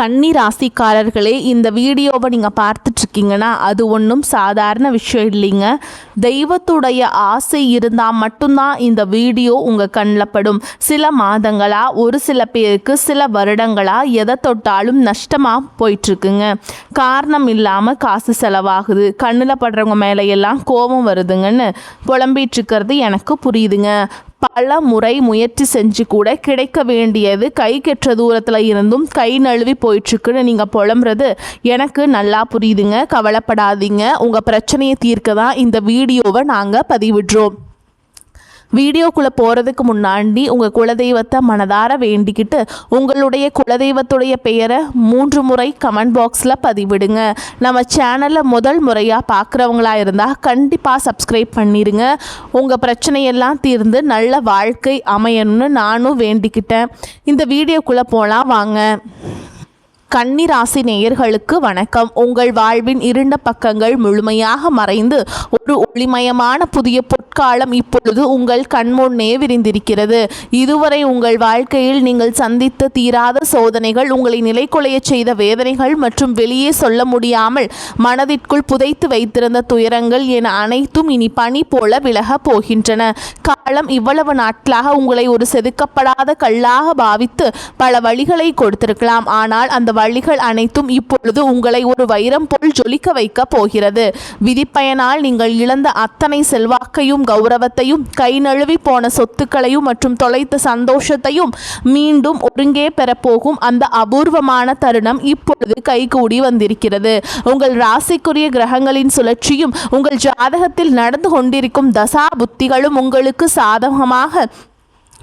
கன்னி ராசிக்காரர்களே, இந்த வீடியோவை நீங்கள் பார்த்துட்ருக்கீங்கன்னா அது ஒன்றும் சாதாரண விஷயம் இல்லைங்க. தெய்வத்துடைய ஆசை இருந்தால் மட்டும்தான் இந்த வீடியோ உங்கள் கண்ணில் படும். சில மாதங்களாக, ஒரு சில பேருக்கு சில வருடங்களாக எதை தொட்டாலும் நஷ்டமாக போயிட்டுருக்குங்க. காரணம் இல்லாமல் காசு செலவாகுது, கண்ணில் படுறவங்க மேலையெல்லாம் கோபம் வருதுங்கன்னு புலம்பிகிட்ருக்கிறது எனக்கு புரியுதுங்க. பல முறை முயற்சி செஞ்சு கூட கிடைக்க வேண்டியது கை கெட்ட தூரத்தில் இருந்தும் கை நழுவி போயிட்டுருக்குன்னு நீங்கள் புலம்புறது எனக்கு நல்லா புரியுதுங்க. கவலைப்படாதீங்க, உங்கள் பிரச்சனையை தீர்க்க தான் இந்த வீடியோவை நாங்கள் பதிவிடுறோம். வீடியோக்குள்ளே போகிறதுக்கு முன்னாடி உங்கள் குலதெய்வத்தை மனதார வேண்டிக்கிட்டு உங்களுடைய குலதெய்வத்துடைய பெயரை 3 முறை கமெண்ட் பாக்ஸில் பதிவிடுங்க. நம்ம சேனலில் முதல் முறையாக பார்க்குறவங்களா இருந்தால் கண்டிப்பாக சப்ஸ்கிரைப் பண்ணிடுங்க. உங்கள் பிரச்சனையெல்லாம் தீர்ந்து நல்ல வாழ்க்கை அமையணும்னு நானும் வேண்டிக்கிட்டேன். இந்த வீடியோக்குள்ளே போகலாம் வாங்க. கன்னி ராசி நேயர்களுக்கு வணக்கம். உங்கள் வாழ்வின் இருண்ட பக்கங்கள் முழுமையாக மறைந்து ஒரு ஒளிமயமான புதிய பொற்காலம் இப்பொழுது உங்கள் கண்முன்னே விரிந்திருக்கிறது. இதுவரை உங்கள் வாழ்க்கையில் நீங்கள் சந்தித்த தீராத சோதனைகள், உங்களை நிலைகுலைய செய்த வேதனைகள் மற்றும் வெளியே சொல்ல முடியாமல் மனதிற்குள் புதைத்து வைத்திருந்த துயரங்கள் என அனைத்தும் இனி பனி போல விலக போகின்றன. காலம் இவ்வளவு நாட்களாக உங்களை ஒரு செதுக்கப்படாத கல்லாக பாவித்து பல வழிகளை கொடுத்திருக்கலாம். ஆனால் அந்த வழிகள் அனைத்தும் இப்பொழுது உங்களை ஒரு வைரம் போல் ஜொலிக்க வைக்க போகிறது. விதிப்பயனால் நீங்கள் இழந்த அத்தனை செல்வாக்கையும் கௌரவத்தையும், கை நழுவி போன சொத்துக்களையும் மற்றும் தொலைத்த சந்தோஷத்தையும் மீண்டும் ஒருங்கே பெறப்போகும் அந்த அபூர்வமான தருணம் இப்பொழுது கைகூடி வந்திருக்கிறது. உங்கள் ராசிக்குரிய கிரகங்களின் சுழற்சியும் உங்கள் ஜாதகத்தில் நடந்து கொண்டிருக்கும் தசா புத்திகளும் உங்களுக்கு சாதகமாக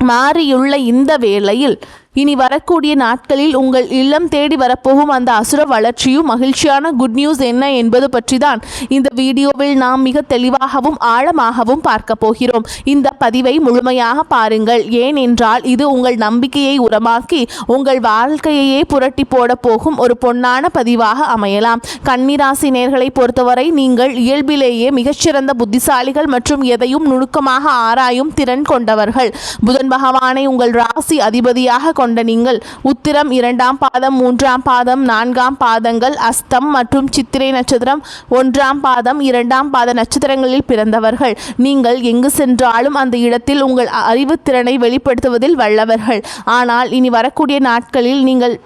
மாறியுள்ள இந்த வேளையில் இனி வரக்கூடிய நாட்களில் உங்கள் இல்லம் தேடி வரப்போகும் அந்த அசுர வளர்ச்சியும் மகிழ்ச்சியான குட் நியூஸ் என்ன என்பது பற்றி தான் இந்த வீடியோவில் நாம் மிக தெளிவாகவும் ஆழமாகவும் பார்க்க போகிறோம். இந்த பதிவை முழுமையாக பாருங்கள். ஏனென்றால் இது உங்கள் நம்பிக்கையை உரமாக்கி உங்கள் வாழ்க்கையையே புரட்டி போட போகும் ஒரு பொன்னான பதிவாக அமையலாம். கன்னிராசி நேயர்களை பொறுத்தவரை நீங்கள் இயல்பிலேயே மிகச்சிறந்த புத்திசாலிகள் மற்றும் எதையும் நுணுக்கமாக ஆராயும் திறன் கொண்டவர்கள். புதன் பகவானை உங்கள் ராசி அதிபதியாக கொண்ட நீங்கள் உத்திரம் 2ஆம் பாதம், 3ஆம் பாதம், 4ஆம் பாதங்கள், அஸ்தம் மற்றும் சித்திரை நட்சத்திரம் 1ஆம் பாதம், 2ஆம் பாத நட்சத்திரங்களில் பிறந்தவர்கள். நீங்கள் எங்கு சென்றாலும் அந்த இடத்தில் உங்கள் அறிவுத்திறனை வெளிப்படுத்துவதில் வல்லவர்கள். ஆனால் இனி வரக்கூடிய நாட்களில் நீங்கள்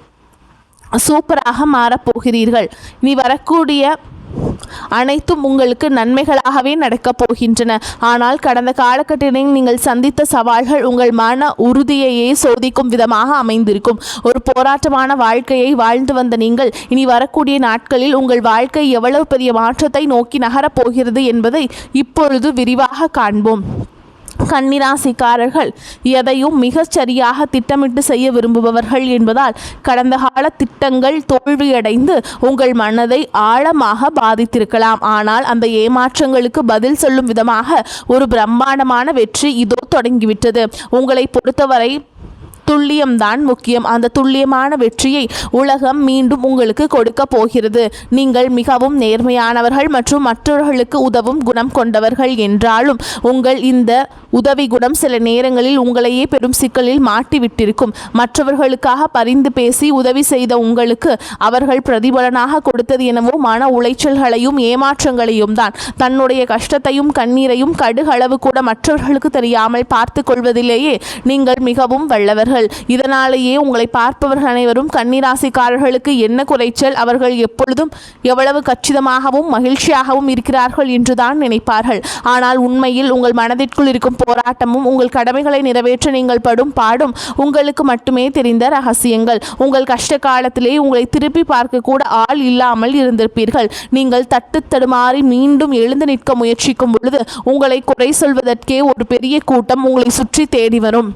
சூப்பராக மாறப்போகிறீர்கள். இனி வரக்கூடிய அனைத்தும் உங்களுக்கு நன்மைகளாகவே நடக்கப் போகின்றன. ஆனால் கடந்த காலகட்டத்தில் நீங்கள் சந்தித்த சவால்கள் உங்கள் மன உறுதியையே சோதிக்கும் விதமாக அமைந்திருக்கும். ஒரு போராட்டமான வாழ்க்கையை வாழ்ந்து வந்த நீங்கள் இனி வரக்கூடிய நாட்களில் உங்கள் வாழ்க்கை எவ்வளவு பெரிய மாற்றத்தை நோக்கி நகரப் போகிறது என்பதை இப்பொழுது விரிவாக காண்போம். கன்னிராசிக்காரர்கள் எதையும் மிகச் சரியாக திட்டமிட்டு செய்ய விரும்புபவர்கள் என்பதால் கடந்த கால திட்டங்கள் தோல்வியடைந்து உங்கள் மனதை ஆழமாக பாதித்திருக்கலாம். ஆனால் அந்த ஏமாற்றங்களுக்கு பதில் சொல்லும் விதமாக ஒரு பிரம்மாண்டமான வெற்றி இதோ தொடங்கிவிட்டது. உங்களை பொறுத்தவரை துல்லியம்தான் முக்கியம். அந்த துல்லியமான வெற்றியை உலகம் மீண்டும் உங்களுக்கு கொடுக்க போகிறது. நீங்கள் மிகவும் நேர்மையானவர்கள் மற்றும் மற்றவர்களுக்கு உதவும் குணம் கொண்டவர்கள் என்றாலும் உங்கள் இந்த உதவி குணம் சில நேரங்களில் உங்களையே பெரும் சிக்கலில் மாட்டிவிட்டிருக்கும். மற்றவர்களுக்காக பரிந்து பேசி உதவி செய்த உங்களுக்கு அவர்கள் பிரதிபலனாக கொடுத்தது எனவோ மன உளைச்சல்களையும் ஏமாற்றங்களையும் தான். தன்னுடைய கஷ்டத்தையும் கண்ணீரையும் கடுகளவு கூட மற்றவர்களுக்கு தெரியாமல் பார்த்து கொள்வதிலேயே நீங்கள் மிகவும் வல்லவர்கள். இதனாலேயே உங்களை பார்ப்பவர்கள் அனைவரும் கன்னிராசிக்காரர்களுக்கு என்ன குறைச்சல், அவர்கள் எப்பொழுதும் எவ்வளவு கச்சிதமாகவும் மகிழ்ச்சியாகவும் இருக்கிறார்கள் என்றுதான் நினைப்பார்கள். ஆனால் உண்மையில் உங்கள் மனதிற்குள் இருக்கும் போராட்டமும் உங்கள் கடமைகளை நிறைவேற்ற நீங்கள் படும் பாடும் உங்களுக்கு மட்டுமே தெரிந்த ரகசியங்கள். உங்கள் கஷ்ட காலத்திலே உங்களை திருப்பி பார்க்க கூட ஆள் இல்லாமல் இருந்திருப்பீர்கள். நீங்கள் தட்டு தடுமாறி மீண்டும் எழுந்து நிற்க முயற்சிக்கும் பொழுது உங்களை குறை சொல்வதற்கே ஒரு பெரிய கூட்டம் உங்களை சுற்றி தேடி வரும்.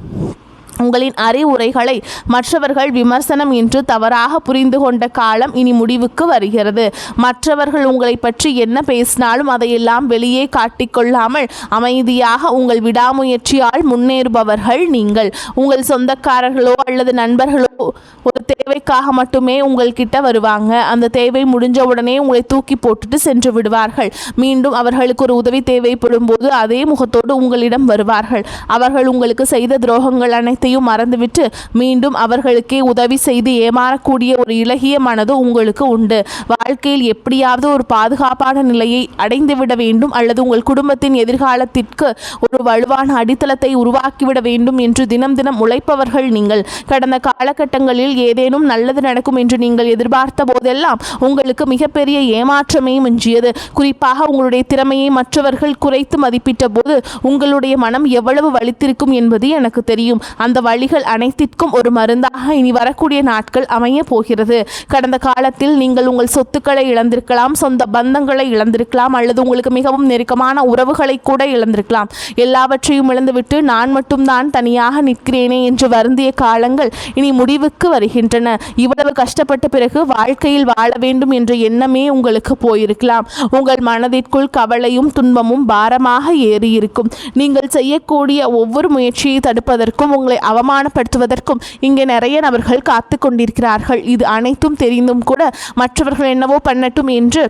உங்களின் அறிவுரைகளை மற்றவர்கள் விமர்சனம் என்று தவறாக புரிந்து கொண்ட காலம் இனி முடிவுக்கு வருகிறது. மற்றவர்கள் உங்களை பற்றி என்ன பேசினாலும் அதையெல்லாம் வெளியே காட்டிக்கொள்ளாமல் அமைதியாக உங்கள் விடாமுயற்சியால் முன்னேறுபவர்கள் நீங்கள். உங்கள் சொந்தக்காரர்களோ அல்லது நண்பர்களோ ஒரு தேவைக்காக மட்டுமே உங்கள்கிட்ட வருவாங்க. அந்த தேவை முடிஞ்ச உடனே உங்களை தூக்கி போட்டுட்டு சென்று விடுவார்கள். மீண்டும் அவர்களுக்கு ஒரு உதவி தேவைப்படும் போது அதே முகத்தோடு உங்களிடம் வருவார்கள். அவர்கள் உங்களுக்கு செய்த துரோகங்கள் அனைத்து எல்லாத்தையும் மறந்துவிட்டு மீண்டும் அவர்களுக்கே உதவி செய்து ஏமாறக்கூடிய ஒரு இலகிய மனது உங்களுக்கு உண்டு. வாழ்க்கையில் எப்படியாவது ஒரு பாதுகாப்பான நிலையை அடைந்துவிட வேண்டும் அல்லது உங்கள் குடும்பத்தின் எதிர்காலத்திற்கு ஒரு வலுவான அடித்தளத்தை உருவாக்கிவிட வேண்டும் என்று தினம் தினம் உழைப்பவர்கள் நீங்கள். கடந்த காலகட்டங்களில் ஏதேனும் நல்லது நடக்கும் என்று நீங்கள் எதிர்பார்த்த போதெல்லாம் உங்களுக்கு மிகப்பெரிய ஏமாற்றமே மிஞ்சியது. குறிப்பாக உங்களுடைய திறமையை மற்றவர்கள் குறைத்து மதிப்பிட்ட போது உங்களுடைய மனம் எவ்வளவு வலித்திருக்கும் என்பது எனக்கு தெரியும். அந்த வழிகள் அனைத்திற்கும் ஒரு மருந்தாக இனி வரக்கூடிய நாட்கள் அமைய போகிறது. கடந்த காலத்தில் நீங்கள் உங்கள் சொத்துக்களை இழந்திருக்கலாம், சொந்த பந்தங்களை இழந்திருக்கலாம், அல்லது உங்களுக்கு மிகவும் நெருக்கமான உறவுகளை கூட இழந்திருக்கலாம். எல்லாவற்றையும் இழந்துவிட்டு நான் மட்டும்தான் தனியாக நிற்கிறேனே என்று வருந்திய காலங்கள் இனி முடிவுக்கு வருகின்றன. இவ்வளவு கஷ்டப்பட்ட பிறகு வாழ்க்கையில் வாழ வேண்டும் என்ற எண்ணமே உங்களுக்கு போயிருக்கலாம். உங்கள் மனதிற்குள் கவலையும் துன்பமும் பாரமாக ஏறி இருக்கும். நீங்கள் செய்யக்கூடிய ஒவ்வொரு முயற்சியை தடுப்பதற்கும் உங்களை அவமானப்படுத்துவதற்கும் இங்கே நிறைய நபர்கள் காத்து கொண்டிருக்கிறார்கள். இது அனைத்தும் தெரிந்தும் கூட மற்றவர்கள் என்னவோ பண்ணட்டும் என்று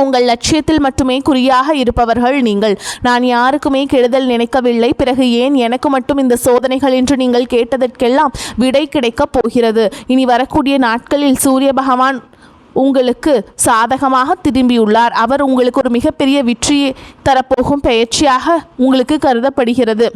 உங்கள் லட்சியத்தில் மட்டுமே குறியாக இருப்பவர்கள் நீங்கள். நான் யாருக்குமே கெடுதல் நினைக்கவில்லை, பிறகு ஏன் எனக்கு மட்டும் இந்த சோதனைகள் என்று நீங்கள் கேட்டதற்கெல்லாம் விடை கிடைக்கப் போகிறது. இனி வரக்கூடிய நாட்களில் சூரிய பகவான் உங்களுக்கு சாதகமாக திரும்பியுள்ளார். அவர் உங்களுக்கு ஒரு மிகப்பெரிய வெற்றியை தரப்போகும் பயிற்சியாக உங்களுக்கு கருதப்படுகிறது.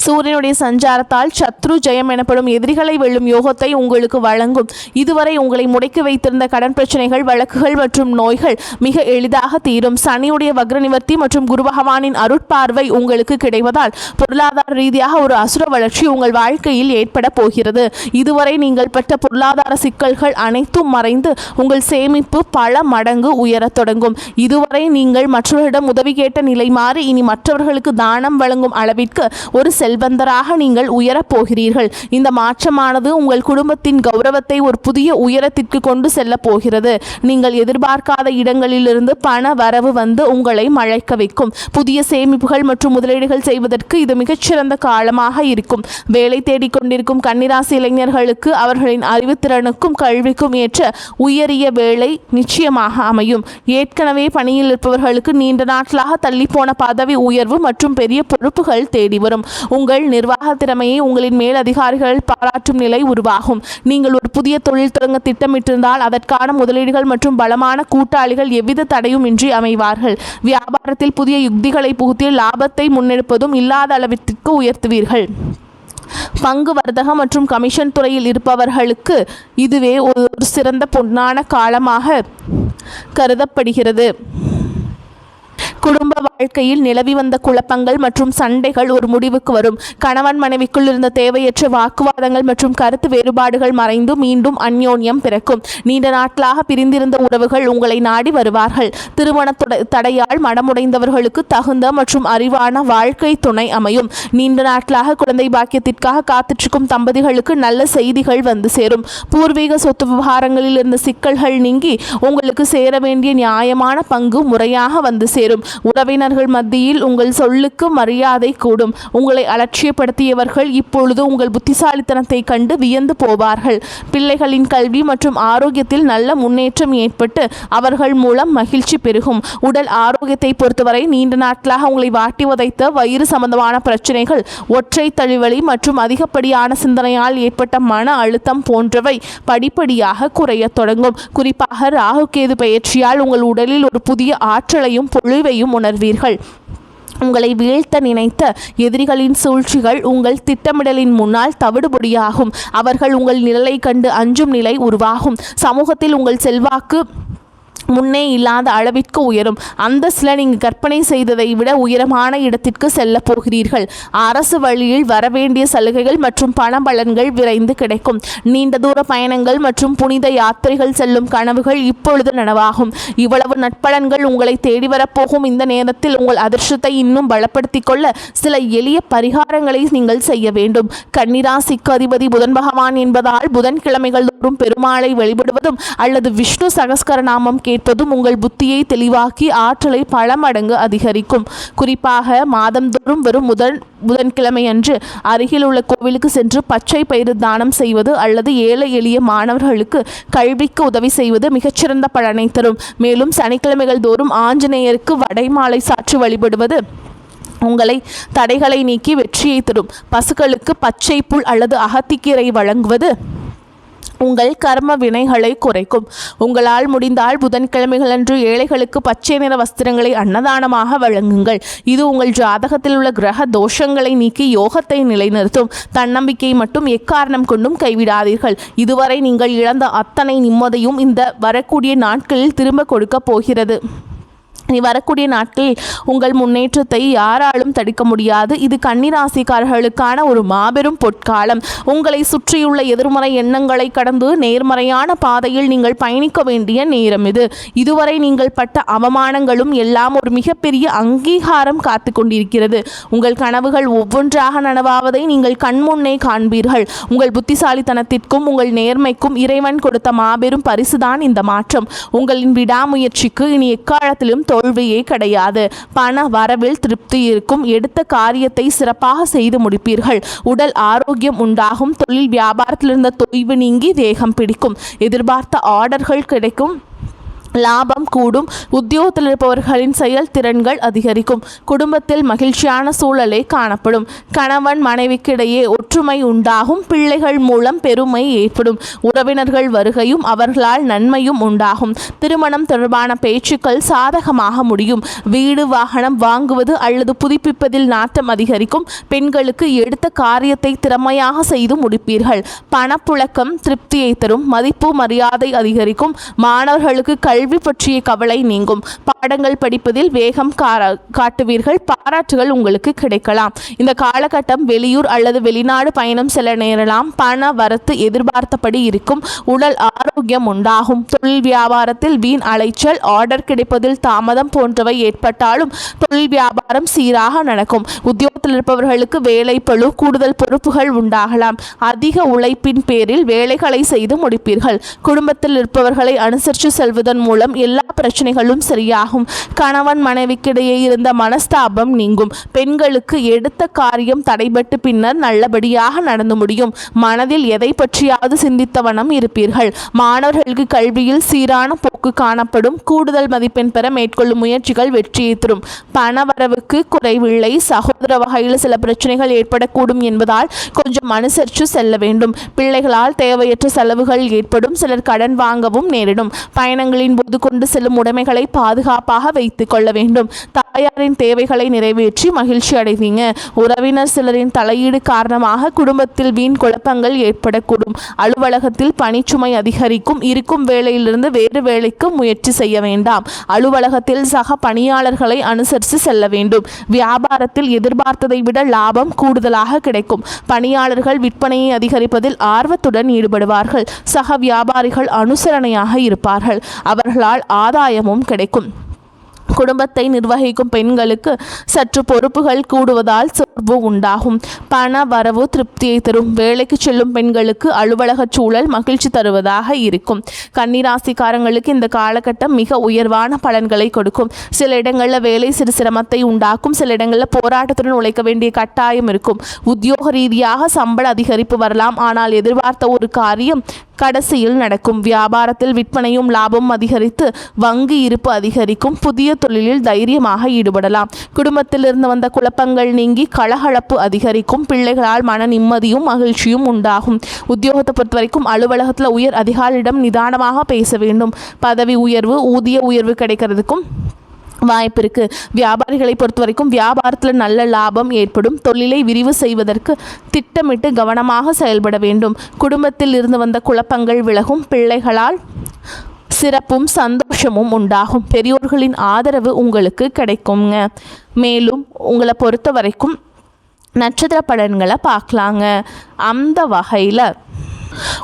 சூரியனுடைய சஞ்சாரத்தால் சத்ரு ஜெயம் எனப்படும் எதிரிகளை வெல்லும் யோகத்தை உங்களுக்கு வழங்கும். இதுவரை உங்களை முடக்கி வைத்திருந்த கடன் பிரச்சனைகள், வழக்குகள் மற்றும் நோய்கள் மிக எளிதாக தீரும். சனியுடைய வக்ர நிவர்த்தி மற்றும் குரு பகவானின் அருட்பார்வை உங்களுக்கு கிடைவதால் பொருளாதார ரீதியாக ஒரு அசுர வளர்ச்சி உங்கள் வாழ்க்கையில் ஏற்பட போகிறது. இதுவரை நீங்கள் பட்ட பொருளாதார சிக்கல்கள் அனைத்தும் மறைந்து உங்கள் சேமிப்பு பல மடங்கு உயரத் தொடங்கும். இதுவரை நீங்கள் மற்றவர்களிடம் உதவி கேட்ட நிலை மாறி இனி மற்றவர்களுக்கு தானம் வழங்கும் அளவிற்கு ஒரு செல்வந்தராக நீங்கள் உயரப் போகிறீர்கள். இந்த மாற்றமானது உங்கள் குடும்பத்தின் கௌரவத்தை ஒரு புதிய உயரத்திற்கு கொண்டு செல்ல போகிறது. நீங்கள் எதிர்பார்க்காத இடங்களிலிருந்து பண வரவு வந்து உங்களை மழைக்க வைக்கும். புதிய சேமிப்புகள் மற்றும் முதலீடுகள் செய்வதற்கு இது மிகச்சிறந்த காலமாக இருக்கும். வேலை தேடிக்கொண்டிருக்கும் கன்னிராசி இளைஞர்களுக்கு அவர்களின் அறிவுத்திறனுக்கும் கல்விக்கும் ஏற்ற உயரிய வேலை நிச்சயமாக அமையும். ஏற்கனவே பணியில் இருப்பவர்களுக்கு நீண்ட நாட்களாக தள்ளிப்போன பதவி உயர்வு மற்றும் பெரிய பொறுப்புகள் தேடி வரும். உங்கள் நிர்வாக திறமையை உங்களின் மேல் அதிகாரிகள் பாராட்டும் நிலை உருவாகும். நீங்கள் ஒரு புதிய தொழில் தொடங்க திட்டமிட்டிருந்தால் அதற்கான முதலீடுகள் மற்றும் பலமான கூட்டாளிகள் எவ்வித தடையும் இன்றி அமைவார்கள். வியாபாரத்தில் புதிய யுக்திகளை புகுத்தி லாபத்தை முன்னெடுப்பதும் இல்லாத அளவிற்கு உயர்த்துவீர்கள். பங்கு வர்த்தகம் மற்றும் கமிஷன் துறையில் இருப்பவர்களுக்கு இதுவே ஒரு சிறந்த பொன்னான காலமாக கருதப்படுகிறது. குடும்ப வாழ்க்கையில் நிலவி வந்த குழப்பங்கள் மற்றும் சண்டைகள் ஒரு முடிவுக்கு வரும். கணவன் மனைவிக்குள் இருந்த தேவையற்ற வாக்குவாதங்கள் மற்றும் கருத்து வேறுபாடுகள் மறைந்து மீண்டும் அந்யோன்யம் பிறக்கும். நீண்ட நாட்களாக பிரிந்திருந்த உறவுகள் உங்களை நாடி வருவார்கள். திருமண தடையால் மனமுடைந்தவர்களுக்கு தகுந்த மற்றும் அறிவான வாழ்க்கை துணை அமையும். நீண்ட நாட்களாக குழந்தை பாக்கியத்திற்காக காத்திருக்கும் தம்பதிகளுக்கு நல்ல செய்திகள் வந்து சேரும். பூர்வீக சொத்து விவகாரங்களில் இருந்த சிக்கல்கள் நீங்கி உங்களுக்கு சேர வேண்டிய நியாயமான பங்கு முறையாக வந்து சேரும். உறவினர்கள் மத்தியில் உங்கள் சொல்லுக்கு மரியாதை கூடும். உங்களை அலட்சியப்படுத்தியவர்கள் இப்பொழுது உங்கள் புத்திசாலித்தனத்தை கண்டு வியந்து போவார்கள். பிள்ளைகளின் கல்வி மற்றும் ஆரோக்கியத்தில் நல்ல முன்னேற்றம் ஏற்பட்டு அவர்கள் மூலம் மகிழ்ச்சி பெருகும். உடல் ஆரோக்கியத்தை பொறுத்தவரை நீண்ட நாட்களாக உங்களை வாட்டி உதைத்த வயிறு சம்பந்தமான பிரச்சனைகள், ஒற்றை தழிவலி மற்றும் அதிகப்படியான சிந்தனையால் ஏற்பட்ட மன அழுத்தம் போன்றவை படிப்படியாக குறைய தொடங்கும். குறிப்பாக ராகு கேது பயிற்சியால் உங்கள் உடலில் ஒரு புதிய ஆற்றலையும் பொழிவையும் உணர்வீர்கள். உங்களை வீழ்த்த நினைத்த எதிரிகளின் சூழ்ச்சிகள் உங்கள் திட்டமிடலின் முன்னால் தவிடுபொடியாகும். அவர்கள் உங்கள் நிழலை கண்டு அஞ்சும் நிலை உருவாகும். சமூகத்தில் உங்கள் செல்வாக்கு முன்னே இல்லாத அளவிற்கு உயரும். அந்த சில நீங்கள் கற்பனை செய்ததை விட உயரமான இடத்திற்கு செல்ல போகிறீர்கள். அரசு வழியில் வரவேண்டிய சலுகைகள் மற்றும் பண பலன்கள் விரைந்து கிடைக்கும். நீண்ட தூர பயணங்கள் மற்றும் புனித யாத்திரைகள் செல்லும் கனவுகள் இப்பொழுது நனவாகும். இவ்வளவு நட்பலன்கள் உங்களை தேடி வரப்போகும் இந்த நேரத்தில் உங்கள் அதிர்ஷ்டத்தை இன்னும் பலப்படுத்திக் கொள்ள சில எளிய பரிகாரங்களை நீங்கள் செய்ய வேண்டும். கன்னிராசிக்கு அதிபதி புதன் பகவான் என்பதால் புதன்கிழமைகள் தோறும் பெருமாளை வழிபடுவதும் அல்லது விஷ்ணு சகஸ்கரநாமம் கேட்பதும் உங்கள் புத்தியை தெளிவாக்கி ஆற்றலை பல மடங்கு அதிகரிக்கும். குறிப்பாக மாதந்தோறும் வரும் புதன்கிழமை அன்று அருகில் உள்ள கோவிலுக்கு சென்று பச்சை பயிறு தானம் செய்வது அல்லது ஏழை எளிய மாணவர்களுக்கு கல்விக்கு உதவி செய்வது மிகச்சிறந்த பலனை தரும். மேலும் சனிக்கிழமைகள் தோறும் ஆஞ்சநேயருக்கு வடைமாலை சாற்றி வழிபடுவது உங்களை தடைகளை நீக்கி வெற்றியை தரும். பசுக்களுக்கு பச்சை புல் அல்லது அகத்திக்கீரை வழங்குவது உங்கள் கர்ம வினைகளை குறைக்கும். உங்களால் முடிந்தால் புதன்கிழமைகளன்று ஏழைகளுக்கு பச்சை நிற வஸ்திரங்களை அன்னதானமாக வழங்குங்கள். இது உங்கள் ஜாதகத்தில் உள்ள கிரக தோஷங்களை நீக்கி யோகத்தை நிலைநிறுத்தும். தன்னம்பிக்கையை மட்டும் எக்காரணம் கொண்டும் கைவிடாதீர்கள். இதுவரை நீங்கள் இழந்த அத்தனை நிம்மதியும் இந்த வரக்கூடிய நாட்களில் திரும்ப கொடுக்க போகிறது. வரக்கூடிய நாட்களில் உங்கள் முன்னேற்றத்தை யாராலும் தடுக்க முடியாது. இது கன்னிராசிக்காரர்களுக்கான ஒரு மாபெரும் பொற்காலம். உங்களை சுற்றியுள்ள எதிர்மறை எண்ணங்களை கடந்து நேர்மறையான பாதையில் நீங்கள் பயணிக்க வேண்டிய நேரம் இது. இதுவரை நீங்கள் பட்ட அவமானங்களும் எல்லாம் ஒரு மிகப்பெரிய அங்கீகாரம் காத்து கொண்டிருக்கிறது. உங்கள் கனவுகள் ஒவ்வொன்றாக நனவாவதை நீங்கள் கண்முன்னே காண்பீர்கள். உங்கள் புத்திசாலித்தனத்திற்கும் உங்கள் நேர்மைக்கும் இறைவன் கொடுத்த மாபெரும் பரிசுதான் இந்த மாற்றம். உங்களின் விடாமுயற்சிக்கு இனி எக்காலத்திலும் தோல்வியே கிடையாது. பண வரவில் திருப்தி இருக்கும். எடுத்த காரியத்தை சிறப்பாக செய்து முடிப்பீர்கள். உடல் ஆரோக்கியம் உண்டாகும். தொழில் வியாபாரத்தில் இருந்த தொய்வு நீங்கி வேகம் பிடிக்கும். எதிர்பார்த்த ஆர்டர்கள் கிடைக்கும். லாபம் கூடும். உத்தியோகத்தில் இருப்பவர்களின் செயல்திறன்கள் அதிகரிக்கும். குடும்பத்தில் மகிழ்ச்சியான சூழலே காணப்படும். கணவன் மனைவிக்கிடையே ஒற்றுமை உண்டாகும். பிள்ளைகள் மூலம் பெருமை ஏற்படும். உறவினர்கள் வருகையும் அவர்களால் நன்மையும் உண்டாகும். திருமணம் தொடர்பான பேச்சுக்கள் சாதகமாக முடியும். வீடு வாகனம் வாங்குவது அல்லது புதுப்பிப்பதில் நாட்டம் அதிகரிக்கும். பெண்களுக்கு எடுத்த காரியத்தை திறமையாக செய்து முடிப்பீர்கள். பணப்புழக்கம் திருப்தியை தரும். மதிப்பு மரியாதை அதிகரிக்கும். மாணவர்களுக்கு கல்வி பற்றிய கவலை நீங்கும். பாடங்கள் படிப்பதில் வேகம் காட்டுவீர்கள். பாராட்டுகள் உங்களுக்கு கிடைக்கலாம். இந்த காலகட்டம் வெளியூர் அல்லது வெளிநாடு பயணம் செல்ல நேரலாம். பண வரத்து எதிர்பார்த்தபடி இருக்கும். உடல் ஆரோக்கியம் உண்டாகும். தொழில் வியாபாரத்தில் வீண் அலைச்சல், ஆர்டர் கிடைப்பதில் தாமதம் போன்றவை ஏற்பட்டாலும் தொழில் வியாபாரம் சீராக நடக்கும். உத்தியோகத்தில் இருப்பவர்களுக்கு வேலை பளு, கூடுதல் பொறுப்புகள் உண்டாகலாம். அதிக உழைப்பின் பேரில் வேலைகளை செய்து முடிப்பீர்கள். குடும்பத்தில் இருப்பவர்களை அனுசரித்து செல்வதன் மூலம் எல்லா பிரச்சனைகளும் சரியாகும். கணவன் மனைவிக்கிடையே இருந்த மனஸ்தாபம் நீங்கும். பெண்களுக்கு எடுத்த காரியம் தடைபட்டு பின்னர் நல்லபடியாக நடந்து முடியும். மனதில் எதை பற்றியாவது சிந்தித்த வண்ணம் இருப்பீர்கள். மாணவர்களுக்கு கல்வியில் சீரான போக்கு காணப்படும். கூடுதல் மதிப்பெண் பெற மேற்கொள்ளும் முயற்சிகள் வெற்றியை தரும். பணவரவுக்கு குறைவில்லை. சகோதர வகையில் சில பிரச்சனைகள் ஏற்படக்கூடும் என்பதால் கொஞ்சம் அனுசரித்து செல்ல வேண்டும். பிள்ளைகளால் தேவையற்ற செலவுகள் ஏற்படும். சிலர் கடன் வாங்கவும் நேரிடும். பயணங்களின் போது கொண்டு செல்லும் உடைமைகளை பாதுகாப்பாக வைத்துக் கொள்ள வேண்டும். தாயாரின் தேவைகளை நிறைவேற்றி மகிழ்ச்சி அடைவீங்க. உறவினர் சிலரின் தலையீடு காரணமாக குடும்பத்தில் வீண் குழப்பங்கள் ஏற்படக்கூடும். அலுவலகத்தில் பணிச்சுமை அதிகரிக்கும். இருக்கும் வேலையிலிருந்து வேறு வேலைக்கு முயற்சி செய்ய வேண்டாம். அலுவலகத்தில் சக பணியாளர்களை அனுசரித்து செல்ல வேண்டும். வியாபாரத்தில் எதிர்பார்த்ததை விட லாபம் கூடுதலாக கிடைக்கும். பணியாளர்கள் விற்பனையை அதிகரிப்பதில் ஆர்வத்துடன் ஈடுபடுவார்கள். சக வியாபாரிகள் அனுசரணையாக இருப்பார்கள். அவர்களால் ஆதாயமும் கிடைக்கும். குடும்பத்தை நிர்வகிக்கும் பெண்களுக்கு சற்று பொறுப்புகள் கூடுவதால் சோர்வு உண்டாகும். பண வரவு திருப்தியை தரும். வேலைக்கு செல்லும் பெண்களுக்கு அலுவலக சூழல் மகிழ்ச்சி தருவதாக இருக்கும். கன்னிராசிக்காரங்களுக்கு இந்த காலகட்டம் மிக உயர்வான பலன்களை கொடுக்கும். சில இடங்களில் வேலை சிறு சிரமத்தை உண்டாக்கும். சில இடங்களில் போராட்டத்துடன் உழைக்க வேண்டிய கட்டாயம் இருக்கும். உத்தியோக ரீதியாக சம்பள அதிகரிப்பு வரலாம். ஆனால் எதிர்பார்த்த ஒரு காரியம் கடைசியில் நடக்கும். வியாபாரத்தில் விற்பனையும் லாபமும் அதிகரித்து வங்கி இருப்பு அதிகரிக்கும். புதிய தொழிலில் தைரியமாக ஈடுபடலாம். குடும்பத்தில் இருந்து வந்த குழப்பங்கள் நீங்கி கலகலப்பு அதிகரிக்கும். பிள்ளைகளால் மன நிம்மதியும் மகிழ்ச்சியும் உண்டாகும். உத்தியோகத்தை பொறுத்தவரைக்கும் அலுவலகத்தில் உயர் அதிகாரியிடம் நிதானமாக பேச வேண்டும். பதவி உயர்வு, ஊதிய உயர்வு கிடைக்கிறதுக்கும் வாய்ப்பு இருக்கு. வியாபாரிகளை பொறுத்த வரைக்கும் வியாபாரத்தில் நல்ல லாபம் ஏற்படும். தொழிலை விரிவு செய்வதற்கு திட்டமிட்டு கவனமாக செயல்பட வேண்டும். குடும்பத்தில் இருந்து வந்த குழப்பங்கள் விலகும். பிள்ளைகளால் சிறப்பும் சந்தோஷமும் உண்டாகும். பெரியோர்களின் ஆதரவு உங்களுக்கு கிடைக்குங்க. மேலும் உங்களை பொறுத்த வரைக்கும் நட்சத்திர பலன்களை பார்க்கலாங்க. அந்த வகையில்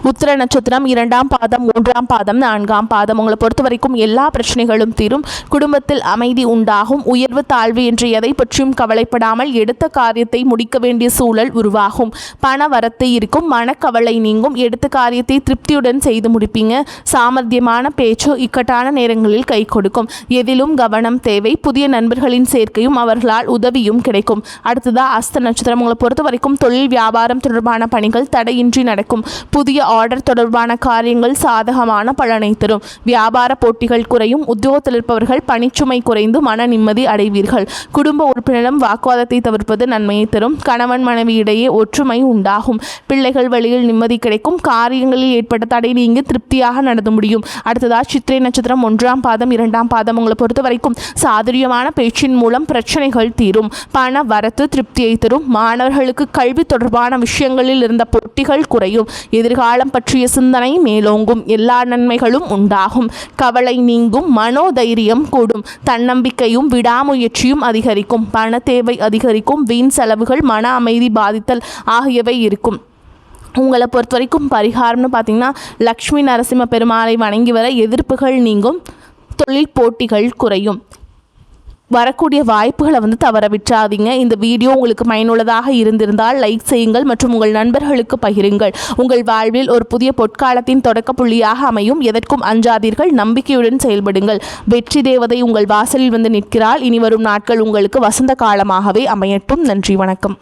உத்திர நட்சத்திரம் 2ஆம் பாதம், 3ஆம் பாதம், 4ஆம் பாதம் உங்களை பொறுத்த வரைக்கும் எல்லா பிரச்சனைகளும் தீரும். குடும்பத்தில் அமைதி உண்டாகும். உயர்வு தாழ்வு என்று எதை பற்றியும் கவலைப்படாமல் எடுத்த காரியத்தை முடிக்க வேண்டிய சூழல் உருவாகும். பண வரத்து இருக்கும். மனக்கவலை நீங்கும். எடுத்த காரியத்தை திருப்தியுடன் செய்து முடிப்பீங்க. சாமர்த்தியமான பேச்சு இக்கட்டான நேரங்களில் கை கொடுக்கும். எதிலும் கவனம் தேவை. புதிய நண்பர்களின் சேர்க்கையும் அவர்களால் உதவியும் கிடைக்கும். அடுத்ததா அஸ்த நட்சத்திரம் உங்களை பொறுத்த வரைக்கும் தொழில் வியாபாரம் தொடர்பான பணிகள் தடையின்றி நடக்கும். புதிய ஆர்டர் தொடர்பான காரியங்கள் சாதகமான பலனை தரும். வியாபார போட்டிகள் குறையும். உத்தியோகத்தில் இருப்பவர்கள் பணிச்சுமை குறைந்து மன நிம்மதி அடைவீர்கள். குடும்ப உறுப்பினரிடம் வாக்குவாதத்தை தவிர்ப்பது நன்மையை தரும். கணவன் மனைவி இடையே ஒற்றுமை உண்டாகும். பிள்ளைகள் வழியில் நிம்மதி கிடைக்கும். காரியங்களில் ஏற்பட்ட தடை நீங்கி திருப்தியாக நடந்து முடியும். அடுத்ததா சித்திரை நட்சத்திரம் 1ஆம் பாதம் 2ஆம் பாதம். உங்களை பொறுத்த வரைக்கும் சாதுரியமான பேச்சின் மூலம் பிரச்சனைகள் தீரும். பண வரத்து திருப்தியை தரும். மாணவர்களுக்கு கல்வி தொடர்பான விஷயங்களில் இருந்த போட்டிகள் குறையும். எதிர்காலம் பற்றிய சிந்தனை மேலோங்கும். எல்லா நன்மைகளும் உண்டாகும். கவலை நீங்கும். மனோதைரியம் கூடும். தன்னம்பிக்கையும் விடாமுயற்சியும் அதிகரிக்கும். பண தேவை அதிகரிக்கும். வீண் செலவுகள், மன அமைதி பாதித்தல் ஆகியவை இருக்கும். உங்களை பொறுத்த வரைக்கும் பரிகாரம்னு பார்த்தீங்கன்னா லக்ஷ்மி நரசிம்ம பெருமாளை வணங்கி வர எதிர்ப்புகள் நீங்கும். தொழில் போட்டிகள் குறையும். வரக்கூடிய வாய்ப்புகளை தவற விட்டுறாதீங்க. இந்த வீடியோ உங்களுக்கு பயனுள்ளதாக இருந்திருந்தால் லைக் செய்யுங்கள் மற்றும் உங்கள் நண்பர்களுக்கு பகிருங்கள். உங்கள் வாழ்வில் ஒரு புதிய பொற்காலத்தின் தொடக்க புள்ளியாக அமையும். எதற்கும் அஞ்சாதீர்கள். நம்பிக்கையுடன் செயல்படுங்கள். வெற்றி தேவதை உங்கள் வாசலில் நிற்கிறாள். இனி வரும் நாட்கள் உங்களுக்கு வசந்த காலமாகவே அமையட்டும். நன்றி, வணக்கம்.